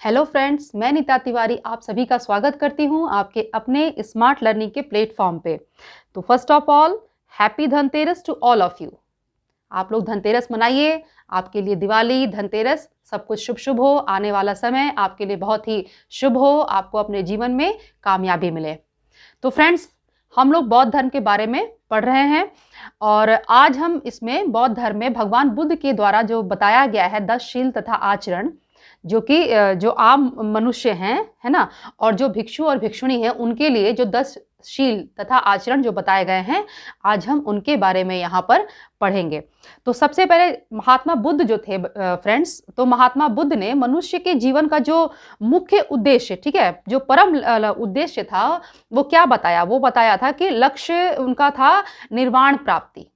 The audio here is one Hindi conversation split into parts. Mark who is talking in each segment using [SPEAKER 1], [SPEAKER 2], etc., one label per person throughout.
[SPEAKER 1] हेलो फ्रेंड्स, मैं नीता तिवारी आप सभी का स्वागत करती हूं आपके अपने स्मार्ट लर्निंग के प्लेटफॉर्म पे। तो first of all, happy Dhanteras to all of you. आप लोग धनतेरस मनाइए। आपके लिए दिवाली, धनतेरस सब कुछ शुभ शुभ हो। आने वाला समय आपके लिए बहुत ही शुभ हो, आपको अपने जीवन में कामयाबी मिले। तो फ्रेंड्स, हम लोग बौद्ध धर्म के बारे में पढ़ रहे हैं और आज हम इसमें बौद्ध धर्म में भगवान बुद्ध के द्वारा जो बताया गया है 10 शील तथा आचरण, जो कि जो आम मनुष्य हैं, है ना, और जो भिक्षु और भिक्षुणी हैं उनके लिए जो 10 शील तथा आचरण जो बताए गए हैं, आज हम उनके बारे में यहाँ पर पढ़ेंगे। तो सबसे पहले महात्मा बुद्ध जो थे फ्रेंड्स, तो महात्मा बुद्ध ने मनुष्य के जीवन का जो मुख्य उद्देश्य, ठीक है, जो परम उद्देश्य था, वो क्या बताया? वो बताया था कि लक्ष्य उनका था निर्वाण प्राप्ति।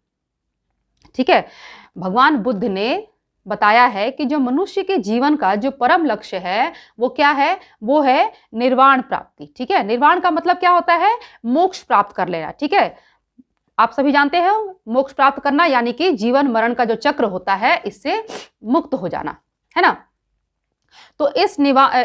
[SPEAKER 1] ठीक है, भगवान बुद्ध ने बताया है कि जो मनुष्य के जीवन का जो परम लक्ष्य है वो क्या है? वो है निर्वाण प्राप्ति। ठीक है, निर्वाण का मतलब क्या होता है? मोक्ष प्राप्त कर लेना। ठीक है, आप सभी जानते हैं मोक्ष प्राप्त करना यानी कि जीवन मरण का जो चक्र होता है इससे मुक्त हो जाना, है ना। तो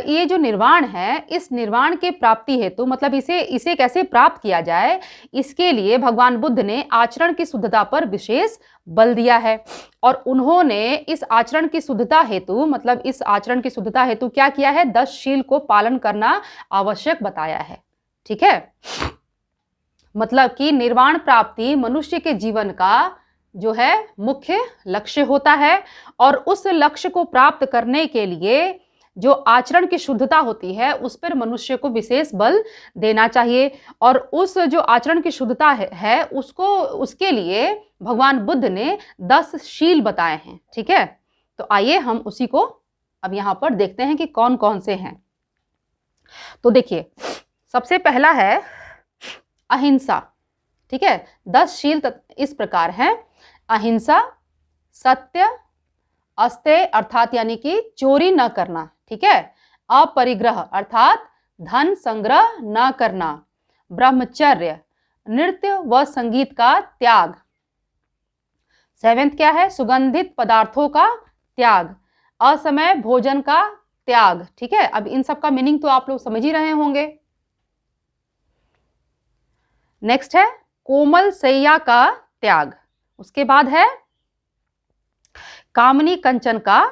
[SPEAKER 1] ये जो निर्वाण है, इस निर्वाण के प्राप्ति हेतु मतलब इसे कैसे प्राप्त किया जाए, इसके लिए भगवान बुद्ध ने आचरण की शुद्धता पर विशेष बल दिया है। और उन्होंने इस आचरण की शुद्धता हेतु मतलब इस आचरण की शुद्धता हेतु क्या किया है? 10 शील को पालन करना आवश्यक बताया है। ठीक है, मतलब कि निर्वाण प्राप्ति मनुष्य के जीवन का जो है मुख्य लक्ष्य होता है और उस लक्ष्य को प्राप्त करने के लिए जो आचरण की शुद्धता होती है उस पर मनुष्य को विशेष बल देना चाहिए। और उस जो आचरण की शुद्धता है उसके लिए भगवान बुद्ध ने 10 शील बताए हैं। ठीक है, तो आइए हम उसी को अब यहाँ पर देखते हैं कि कौन कौन से हैं। तो देखिए, सबसे पहला है अहिंसा। ठीक है, 10 शील इस प्रकार हैं: अहिंसा, सत्य, अस्तेय अर्थात यानी कि चोरी न करना, ठीक है, अपरिग्रह अर्थात धन संग्रह न करना, ब्रह्मचर्य, नृत्य व संगीत का त्याग, 7th क्या है? सुगंधित पदार्थों का त्याग, असमय भोजन का त्याग। ठीक है, अब इन सब का मीनिंग तो आप लोग समझ ही रहे होंगे। नेक्स्ट है कोमल सैया का त्याग। उसके बाद है कामनी कंचन का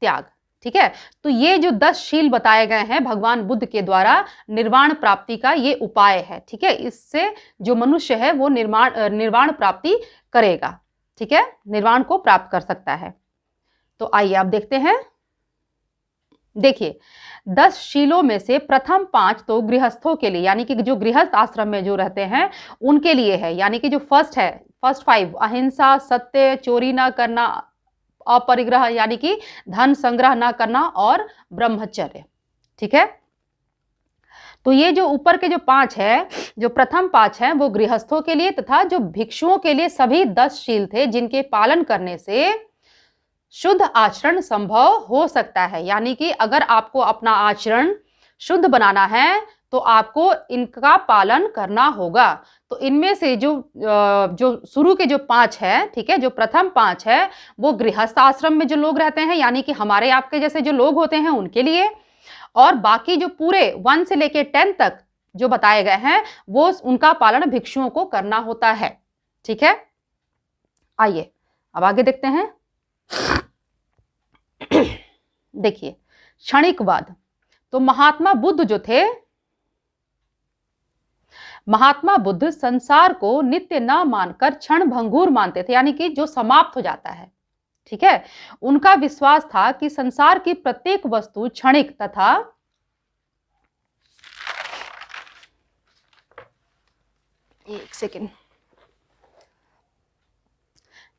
[SPEAKER 1] त्याग। ठीक है, तो ये जो 10 शील बताए गए हैं भगवान बुद्ध के द्वारा निर्वाण प्राप्ति का ये उपाय है। ठीक है, इससे जो मनुष्य है वो निर्वाण प्राप्ति करेगा। ठीक है, निर्वाण को प्राप्त कर सकता है। तो आइए आप देखते हैं। देखिए, 10 शीलों में से प्रथम 5 तो गृहस्थों के लिए यानी कि जो गृहस्थ आश्रम में जो रहते हैं उनके लिए है, यानी कि जो फर्स्ट 5 अहिंसा, सत्य, चोरी ना करना, अपरिग्रह यानी कि धन संग्रह ना करना और ब्रह्मचर्य। ठीक है, तो ये जो ऊपर के जो 5 है, जो प्रथम 5 हैं वो गृहस्थों के लिए तथा जो भिक्षुओं के लिए सभी 10 शील थे जिनके पालन करने से शुद्ध आचरण संभव हो सकता है। यानी कि अगर आपको अपना आचरण शुद्ध बनाना है तो आपको इनका पालन करना होगा। तो इनमें से जो शुरू के जो 5 है, ठीक है, जो प्रथम 5 है वो गृहस्थ आश्रम में जो लोग रहते हैं यानी कि हमारे आपके जैसे जो लोग होते हैं उनके लिए, और बाकी जो पूरे 1 से लेके 10 तक जो बताए गए हैं वो उनका पालन भिक्षुओं को करना होता है। ठीक है, आइए अब आगे देखते हैं। देखिए, क्षणिकवाद। तो महात्मा बुद्ध जो थे, महात्मा बुद्ध संसार को नित्य न मानकर क्षण भंगुर मानते थे, यानी कि जो समाप्त हो जाता है। ठीक है, उनका विश्वास था कि संसार की प्रत्येक वस्तु क्षणिक तथा एक सेकेंड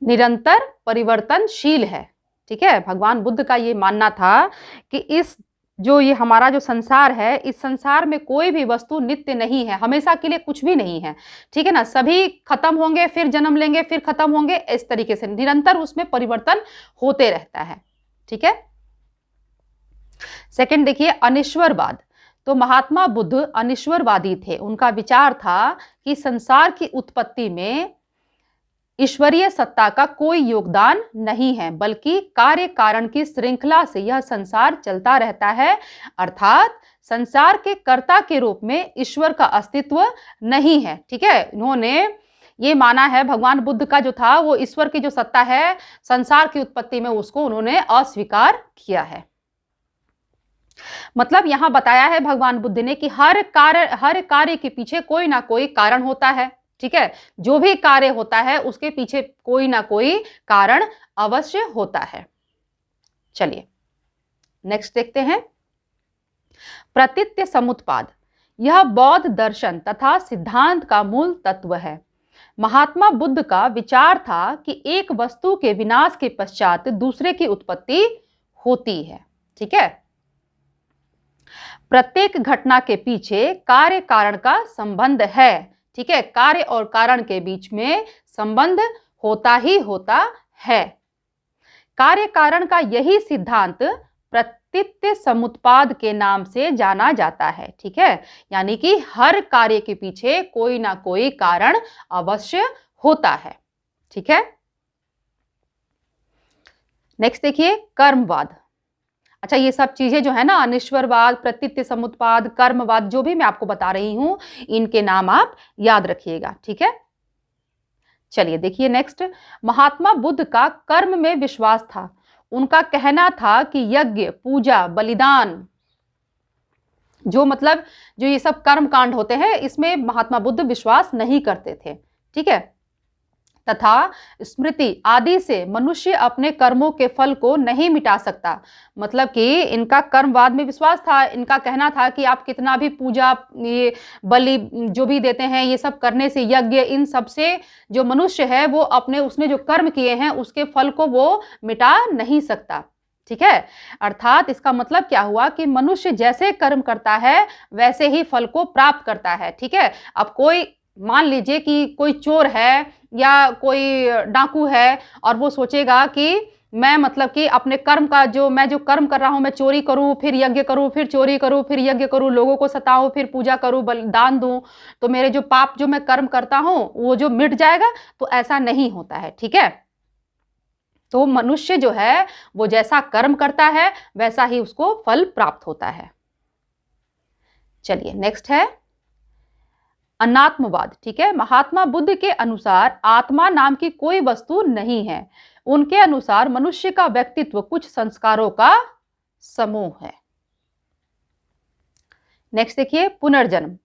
[SPEAKER 1] निरंतर परिवर्तनशील है। ठीक है, भगवान बुद्ध का ये मानना था कि ये हमारा जो संसार है, इस संसार में कोई भी वस्तु नित्य नहीं है, हमेशा के लिए कुछ भी नहीं है। ठीक है ना, सभी खत्म होंगे, फिर जन्म लेंगे, फिर खत्म होंगे, इस तरीके से निरंतर उसमें परिवर्तन होते रहता है। ठीक है, सेकंड देखिए अनिश्वरवाद। तो महात्मा बुद्ध अनिश्वरवादी थे। उनका विचार था कि संसार की उत्पत्ति में ईश्वरीय सत्ता का कोई योगदान नहीं है, बल्कि कार्य कारण की श्रृंखला से यह संसार चलता रहता है। अर्थात संसार के कर्ता के रूप में ईश्वर का अस्तित्व नहीं है। ठीक है, इन्होंने ये माना है, भगवान बुद्ध का जो था वो ईश्वर की जो सत्ता है संसार की उत्पत्ति में, उसको उन्होंने अस्वीकार किया है। मतलब यहां बताया है भगवान बुद्ध ने कि हर कार्य के पीछे कोई ना कोई कारण होता है। ठीक है, जो भी कार्य होता है उसके पीछे कोई ना कोई कारण अवश्य होता है। चलिए नेक्स्ट देखते हैं, प्रतीत्य समुत्पाद। यह बौद्ध दर्शन तथा सिद्धांत का मूल तत्व है। महात्मा बुद्ध का विचार था कि एक वस्तु के विनाश के पश्चात दूसरे की उत्पत्ति होती है। ठीक है, प्रत्येक घटना के पीछे कार्य कारण का संबंध है। ठीक है, कार्य और कारण के बीच में संबंध होता ही होता है। कार्य कारण का यही सिद्धांत प्रतीत्य समुत्पाद के नाम से जाना जाता है। ठीक है, यानी कि हर कार्य के पीछे कोई ना कोई कारण अवश्य होता है। ठीक है, नेक्स्ट देखिए, कर्मवाद। अच्छा, ये सब चीजें जो है ना, अनिश्वरवाद, प्रतीत्य समुत्पाद, कर्मवाद, जो भी मैं आपको बता रही हूं, इनके नाम आप याद रखिएगा। ठीक है, चलिए देखिए नेक्स्ट, महात्मा बुद्ध का कर्म में विश्वास था। उनका कहना था कि यज्ञ, पूजा, बलिदान, जो मतलब जो ये सब कर्म कांड होते हैं, इसमें महात्मा बुद्ध विश्वास नहीं करते थे। ठीक है, तथा स्मृति आदि से मनुष्य अपने कर्मों के फल को नहीं मिटा सकता। मतलब कि इनका कर्मवाद में विश्वास था। इनका कहना था कि आप कितना भी पूजा, ये बलि जो भी देते हैं, ये सब करने से, यज्ञ, इन सब से जो मनुष्य है वो अपने उसने जो कर्म किए हैं उसके फल को वो मिटा नहीं सकता। ठीक है, अर्थात इसका मतलब क्या हुआ कि मनुष्य जैसे कर्म करता है वैसे ही फल को प्राप्त करता है। ठीक है, अब कोई मान लीजिए कि कोई चोर है या कोई डाकू है और वो सोचेगा कि मैं मतलब कि अपने कर्म का मैं जो कर्म कर रहा हूं, मैं चोरी करूं, फिर यज्ञ करूं, फिर चोरी करूं, फिर यज्ञ करूं, लोगों को सताऊं, फिर पूजा करूं, बलिदान दूं, तो मेरे जो पाप जो मैं कर्म करता हूं वो जो मिट जाएगा, तो ऐसा नहीं होता है। ठीक है, तो मनुष्य जो है वो जैसा कर्म करता है वैसा ही उसको फल प्राप्त होता है। चलिए नेक्स्ट है अनात्मवाद। ठीक है, महात्मा बुद्ध के अनुसार आत्मा नाम की कोई वस्तु नहीं है। उनके अनुसार मनुष्य का व्यक्तित्व कुछ संस्कारों का समूह है। नेक्स्ट देखिए, पुनर्जन्म।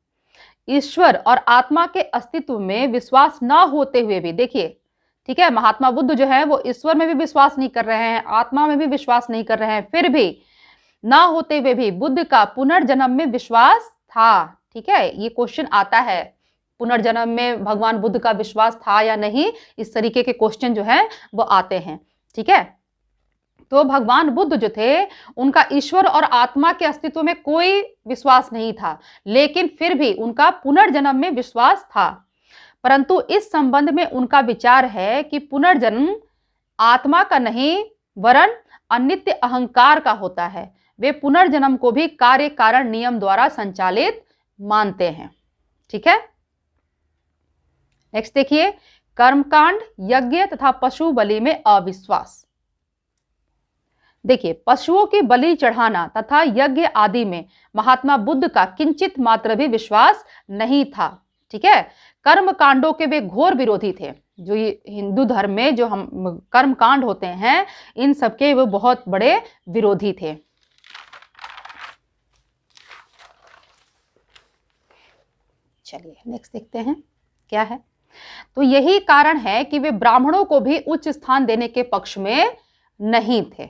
[SPEAKER 1] ईश्वर और आत्मा के अस्तित्व में विश्वास न होते हुए भी, देखिए ठीक है, महात्मा बुद्ध जो है वो ईश्वर में भी विश्वास नहीं कर रहे हैं, आत्मा में भी विश्वास नहीं कर रहे हैं, फिर भी ना होते हुए भी बुद्ध का पुनर्जन्म में विश्वास था। ठीक है, ये क्वेश्चन आता है, पुनर्जन्म में भगवान बुद्ध का विश्वास था या नहीं, इस तरीके के क्वेश्चन जो है वो आते हैं। ठीक है, तो भगवान बुद्ध जो थे उनका ईश्वर और आत्मा के अस्तित्व में कोई विश्वास नहीं था, लेकिन फिर भी उनका पुनर्जन्म में विश्वास था। परंतु इस संबंध में उनका विचार है कि पुनर्जन्म आत्मा का नहीं वरन अनित्य अहंकार का होता है। वे पुनर्जन्म को भी कार्य कारण नियम द्वारा संचालित मानते हैं। ठीक है, नेक्स्ट देखिए, कर्मकांड, यज्ञ तथा पशु बलि में अविश्वास। देखिए, पशुओं की बलि चढ़ाना तथा यज्ञ आदि में महात्मा बुद्ध का किंचित मात्र भी विश्वास नहीं था। ठीक है, कर्म कांडों के वे घोर विरोधी थे। जो ये हिंदू धर्म में जो हम कर्म कांड होते हैं, इन सबके वो बहुत बड़े विरोधी थे। चलिए नेक्स्ट देखते हैं क्या है। तो यही कारण है कि वे ब्राह्मणों को भी उच्च स्थान देने के पक्ष में नहीं थे।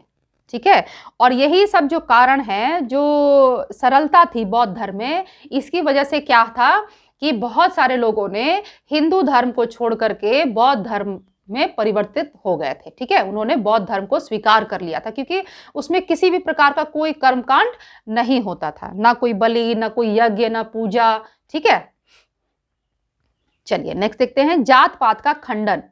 [SPEAKER 1] ठीक है, और यही सब जो कारण है, जो सरलता थी बौद्ध धर्म में, इसकी वजह से क्या था कि बहुत सारे लोगों ने हिंदू धर्म को छोड़ करके बौद्ध धर्म में परिवर्तित हो गए थे। ठीक है, उन्होंने बौद्ध धर्म को स्वीकार कर लिया था, क्योंकि उसमें किसी भी प्रकार का कोई कर्मकांड नहीं होता था, ना कोई बलि, ना कोई यज्ञ, ना पूजा। ठीक है, चलिए नेक्स्ट देखते हैं, जात पात का खंडन।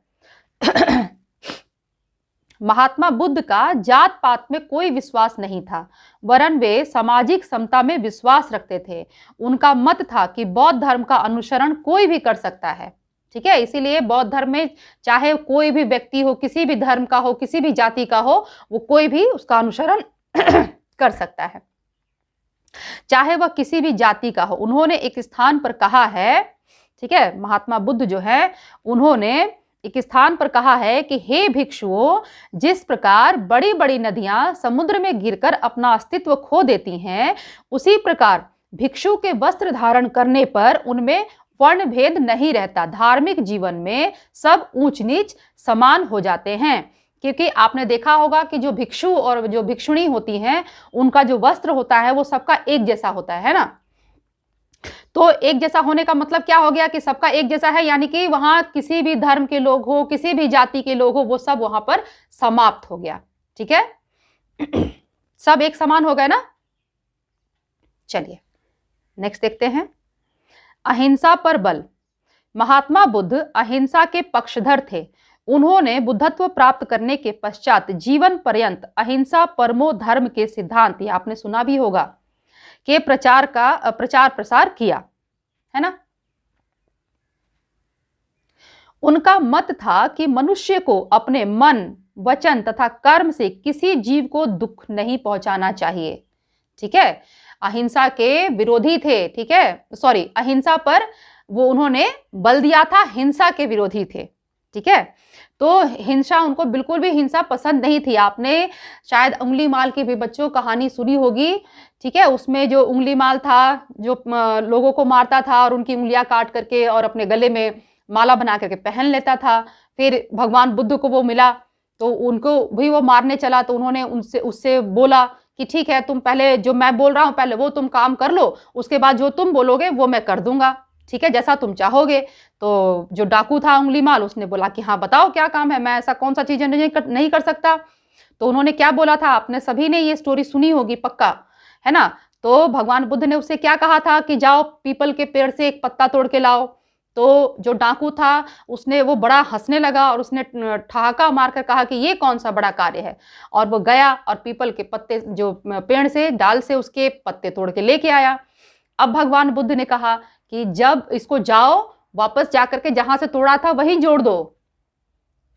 [SPEAKER 1] महात्मा बुद्ध का जात पात में कोई विश्वास नहीं था, वरन वे सामाजिक समता में विश्वास रखते थे। उनका मत था कि बौद्ध धर्म का अनुसरण कोई भी कर सकता है। ठीक है। इसीलिए बौद्ध धर्म में चाहे कोई भी व्यक्ति हो, किसी भी धर्म का हो, किसी भी जाति का हो, वो कोई भी उसका अनुसरण कर सकता है, चाहे वह किसी भी जाति का हो। उन्होंने एक स्थान पर कहा है, ठीक है, महात्मा बुद्ध जो है उन्होंने एक स्थान पर कहा है कि हे भिक्षुओं, जिस प्रकार बड़ी बड़ी नदियां समुद्र में गिरकर अपना अस्तित्व खो देती हैं, उसी प्रकार भिक्षु के वस्त्र धारण करने पर उनमें वर्ण भेद नहीं रहता। धार्मिक जीवन में सब ऊंच नीच समान हो जाते हैं। क्योंकि आपने देखा होगा कि जो भिक्षु और जो भिक्षुणी होती हैं, उनका जो वस्त्र होता है वो सबका एक जैसा होता है ना। तो एक जैसा होने का मतलब क्या हो गया कि सबका एक जैसा है, यानी कि वहां किसी भी धर्म के लोग हो, किसी भी जाति के लोग हो, वो सब वहां पर समाप्त हो गया। ठीक है, सब एक समान हो गए ना। चलिए नेक्स्ट देखते हैं, अहिंसा पर बल। महात्मा बुद्ध अहिंसा के पक्षधर थे। उन्होंने बुद्धत्व प्राप्त करने के पश्चात जीवन पर्यंत अहिंसा परमो धर्म के सिद्धांत, ये आपने सुना भी होगा, के प्रचार प्रसार किया है ना। उनका मत था कि मनुष्य को अपने मन, वचन तथा कर्म से किसी जीव को दुख नहीं पहुंचाना चाहिए। ठीक है, अहिंसा के विरोधी थे। ठीक है, सॉरी, अहिंसा पर वो उन्होंने बल दिया था, हिंसा के विरोधी थे। ठीक है, तो हिंसा, उनको बिल्कुल भी हिंसा पसंद नहीं थी। आपने शायद उंगली माल की भी बच्चों कहानी सुनी होगी। ठीक है, उसमें जो उंगली माल था, जो लोगों को मारता था और उनकी उंगलियां काट करके और अपने गले में माला बना करके पहन लेता था। फिर भगवान बुद्ध को वो मिला तो उनको भी वो मारने चला, तो उन्होंने उससे बोला कि ठीक है, तुम पहले जो मैं बोल रहा हूं पहले वो तुम काम कर लो, उसके बाद जो तुम बोलोगे वो मैं कर दूंगा। ठीक है, जैसा तुम चाहोगे। तो जो डाकू था उंगली माल, उसने बोला कि हाँ बताओ क्या काम है, मैं ऐसा कौन सा चीजें नहीं कर सकता। तो उन्होंने क्या बोला था, आपने सभी ने ये स्टोरी सुनी होगी पक्का, है ना। तो भगवान बुद्ध ने उससे क्या कहा था कि जाओ पीपल के पेड़ से एक पत्ता तोड़ के लाओ। तो जो डाकू था उसने वो बड़ा हंसने लगा और उसने ठहाका मारकर कहा कि ये कौन सा बड़ा कार्य है, और वो गया और पीपल के पत्ते, जो पेड़ से डाल से उसके पत्ते तोड़ के लेके आया। अब भगवान बुद्ध ने कहा कि जब इसको जाओ वापस जाकर के जहां से तोड़ा था वहीं जोड़ दो।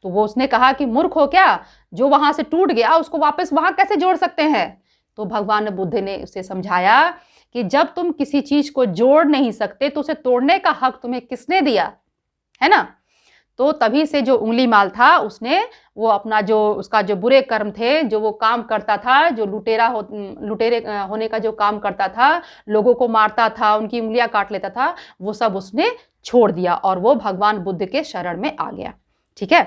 [SPEAKER 1] तो वो उसने कहा कि मूर्ख हो क्या, जो वहां से टूट गया उसको वापस वहां कैसे जोड़ सकते हैं। तो भगवान बुद्ध ने उसे समझाया कि जब तुम किसी चीज को जोड़ नहीं सकते तो उसे तोड़ने का हक तुम्हें किसने दिया, है ना। तो तभी से जो उंगली माल था उसने वो अपना जो उसका जो बुरे कर्म थे, जो वो काम करता था, जो लुटेरे होने का जो काम करता था, लोगों को मारता था, उनकी उंगलियां काट लेता था, वो सब उसने छोड़ दिया और वो भगवान बुद्ध के शरण में आ गया। ठीक है,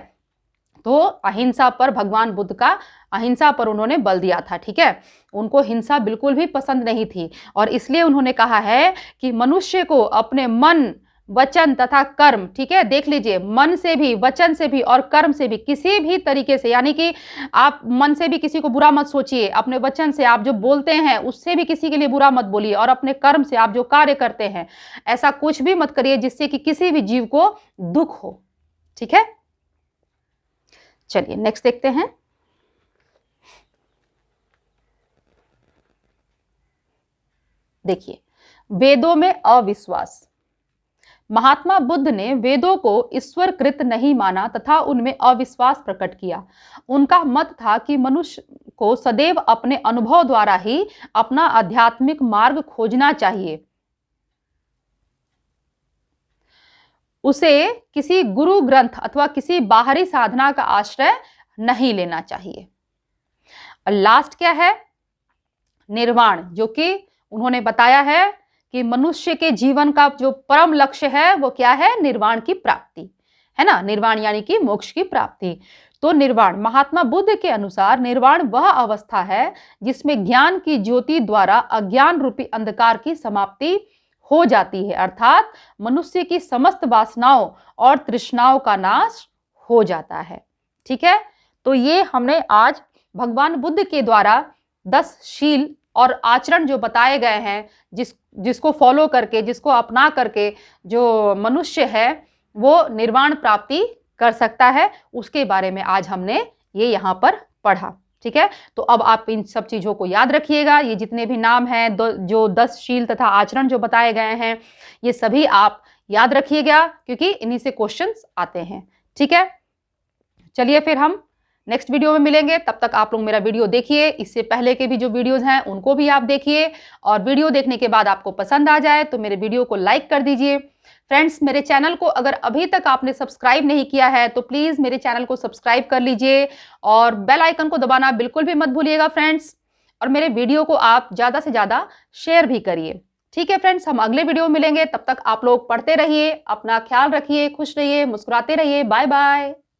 [SPEAKER 1] तो अहिंसा पर भगवान बुद्ध का, अहिंसा पर उन्होंने बल दिया था। ठीक है, उनको हिंसा बिल्कुल भी पसंद नहीं थी और इसलिए उन्होंने कहा है कि मनुष्य को अपने मन, वचन तथा कर्म, ठीक है, देख लीजिए, मन से भी, वचन से भी और कर्म से भी किसी भी तरीके से, यानी कि आप मन से भी किसी को बुरा मत सोचिए, अपने वचन से आप जो बोलते हैं उससे भी किसी के लिए बुरा मत बोलिए, और अपने कर्म से आप जो कार्य करते हैं ऐसा कुछ भी मत करिए जिससे कि किसी भी जीव को दुख हो। ठीक है, चलिए नेक्स्ट देखते हैं, देखिए, वेदों में अविश्वास। महात्मा बुद्ध ने वेदों को ईश्वरकृत नहीं माना तथा उनमें अविश्वास प्रकट किया। उनका मत था कि मनुष्य को सदैव अपने अनुभव द्वारा ही अपना आध्यात्मिक मार्ग खोजना चाहिए, उसे किसी गुरु ग्रंथ अथवा किसी बाहरी साधना का आश्रय नहीं लेना चाहिए। और लास्ट क्या है, निर्वाण, जो कि उन्होंने बताया है कि मनुष्य के जीवन का जो परम लक्ष्य है वो क्या है, निर्वाण की प्राप्ति, है ना। निर्वाण यानी कि मोक्ष की प्राप्ति। तो निर्वाण, महात्मा बुद्ध के अनुसार निर्वाण वह अवस्था है जिसमें ज्ञान की ज्योति द्वारा अज्ञान रूपी अंधकार की समाप्ति हो जाती है, अर्थात मनुष्य की समस्त वासनाओं और तृष्णाओं का नाश हो जाता है। ठीक है, तो ये हमने आज भगवान बुद्ध के द्वारा 10 शील और आचरण जो बताए गए हैं, जिसको फॉलो करके, जिसको अपना करके जो मनुष्य है वो निर्वाण प्राप्ति कर सकता है, उसके बारे में आज हमने ये यहाँ पर पढ़ा। ठीक है, तो अब आप इन सब चीजों को याद रखिएगा। ये जितने भी नाम हैं, जो 10 शील तथा आचरण जो बताए गए हैं, ये सभी आप याद रखिएगा क्योंकि इन्हीं से क्वेश्चंस आते हैं। ठीक है, चलिए फिर हम नेक्स्ट वीडियो में मिलेंगे। तब तक आप लोग मेरा वीडियो देखिए, इससे पहले के भी जो वीडियोस हैं उनको भी आप देखिए, और वीडियो देखने के बाद आपको पसंद आ जाए तो मेरे वीडियो को लाइक कर दीजिए। फ्रेंड्स, मेरे चैनल को अगर अभी तक आपने सब्सक्राइब नहीं किया है तो प्लीज़ मेरे चैनल को सब्सक्राइब कर लीजिए और बेल आइकन को दबाना बिल्कुल भी मत भूलिएगा फ्रेंड्स, और मेरे वीडियो को आप ज़्यादा से ज़्यादा शेयर भी करिए। ठीक है फ्रेंड्स, हम अगले वीडियो में मिलेंगे। तब तक आप लोग पढ़ते रहिए, अपना ख्याल रखिए, खुश रहिए, मुस्कुराते रहिए। Bye bye.